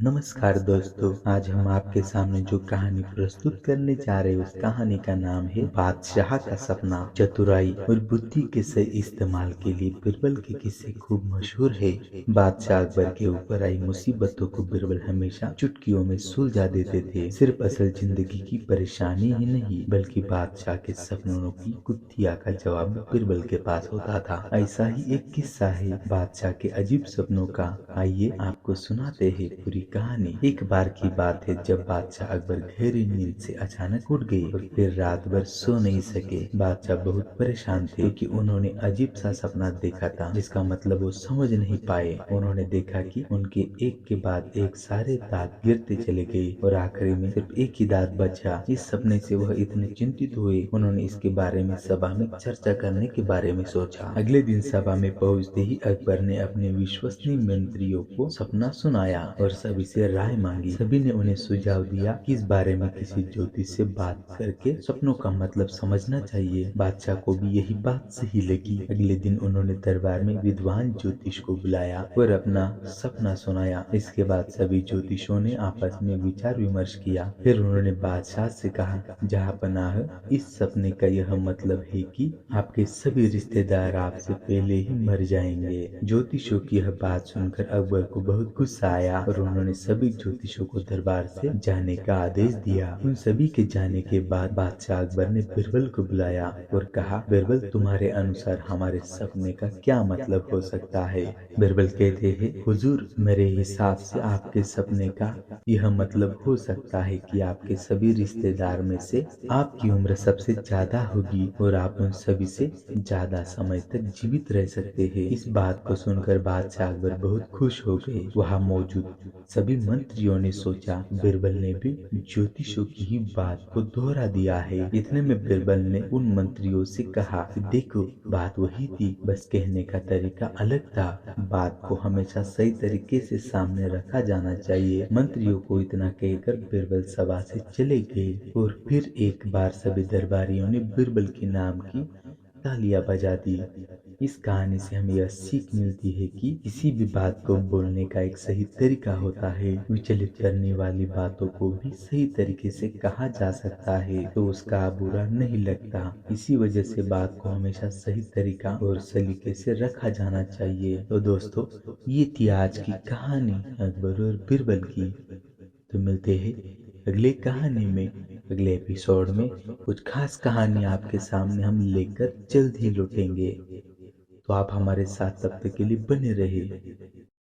नमस्कार दोस्तों, आज हम आपके सामने जो कहानी प्रस्तुत करने जा रहे हैं उस कहानी का नाम है बादशाह का सपना। चतुराई और बुद्धि के सही इस्तेमाल के लिए बिरबल के किस्से खूब मशहूर है। बादशाह अकबर के ऊपर आई मुसीबतों को बिरबल हमेशा चुटकियों में सुलझा देते थे। सिर्फ असल जिंदगी की परेशानी ही नहीं बल्कि बादशाह के सपनों की कुत्थिया का जवाब बिरबल के पास होता था। ऐसा ही एक किस्सा है बादशाह के अजीब सपनों का। आइए आपको सुनाते हैं पूरी कहानी। एक बार की बात है जब बादशाह अकबर गहरी नींद से अचानक उठ गए और फिर रात भर सो नहीं सके। बादशाह बहुत परेशान थे क्योंकि उन्होंने अजीब सा सपना देखा था जिसका मतलब वो समझ नहीं पाए। उन्होंने देखा कि उनके एक के बाद एक सारे दांत गिरते चले गए और आखिरी में सिर्फ एक ही दांत बचा। इस सपने से वह इतने चिंतित हुए उन्होंने इसके बारे में सभा में चर्चा करने के बारे में सोचा। अगले दिन सभा में पहुंचते ही अकबर ने अपने विश्वसनीय मंत्रियों को सपना सुनाया और सभी से राय मांगी। सभी ने उन्हें सुझाव दिया कि इस बारे में किसी ज्योतिष से बात करके सपनों का मतलब समझना चाहिए। बादशाह को भी यही बात सही लगी। अगले दिन उन्होंने दरबार में विद्वान ज्योतिष को बुलाया और अपना सपना सुनाया। इसके बाद सभी ज्योतिषों ने आपस में विचार विमर्श किया। फिर उन्होंने बादशाह से कहा, जहांपनाह, इस सपने का यह मतलब है कि आपके सभी रिश्तेदार आपसे पहले ही मर जाएंगे। ज्योतिषों की यह बात सुनकर अकबर को बहुत गुस्सा आया और उन्होंने सभी ज्योतिषों को दरबार से जाने का आदेश दिया। उन सभी के जाने के बाद बादशाह अकबर ने बिरबल को बुलाया और कहा, बिरबल, तुम्हारे अनुसार हमारे सपने का क्या मतलब हो सकता है? बिरबल कहते हैं, हुजूर, मेरे हिसाब से आपके सपने का यह मतलब हो सकता है कि आपके सभी रिश्तेदार में से आपकी उम्र सबसे ज्यादा होगी और आप उन सभी से ज्यादा समय तक जीवित रह सकते हैं। इस बात को सुनकर बादशाह अकबर बहुत खुश हो गए। वहां मौजूद सभी मंत्रियों ने सोचा बिरबल ने भी ज्योतिषों की ही बात को दोहरा दिया है। इतने में बिरबल ने उन मंत्रियों से कहा, देखो, बात वही थी, बस कहने का तरीका अलग था। बात को हमेशा सही तरीके से सामने रखा जाना चाहिए। मंत्रियों को इतना कहकर बिरबल सभा से चले गए और फिर एक बार सभी दरबारियों ने बिरबल के नाम की तालियां बजा दी। इस कहानी से हमें यह सीख मिलती है कि किसी भी बात को बोलने का एक सही तरीका होता है। विचलित करने वाली बातों को भी सही तरीके से कहा जा सकता है तो उसका बुरा नहीं लगता। इसी वजह से बात को हमेशा सही तरीका और सलीके से रखा जाना चाहिए। तो दोस्तों, ये थी आज की कहानी अकबर और बिरबल की। तो मिलते हैं अगले कहानी में। अगले एपिसोड में कुछ खास कहानी आपके सामने हम लेकर जल्द ही लौटेंगे। तो आप हमारे साथ तब तक के लिए बने रहे।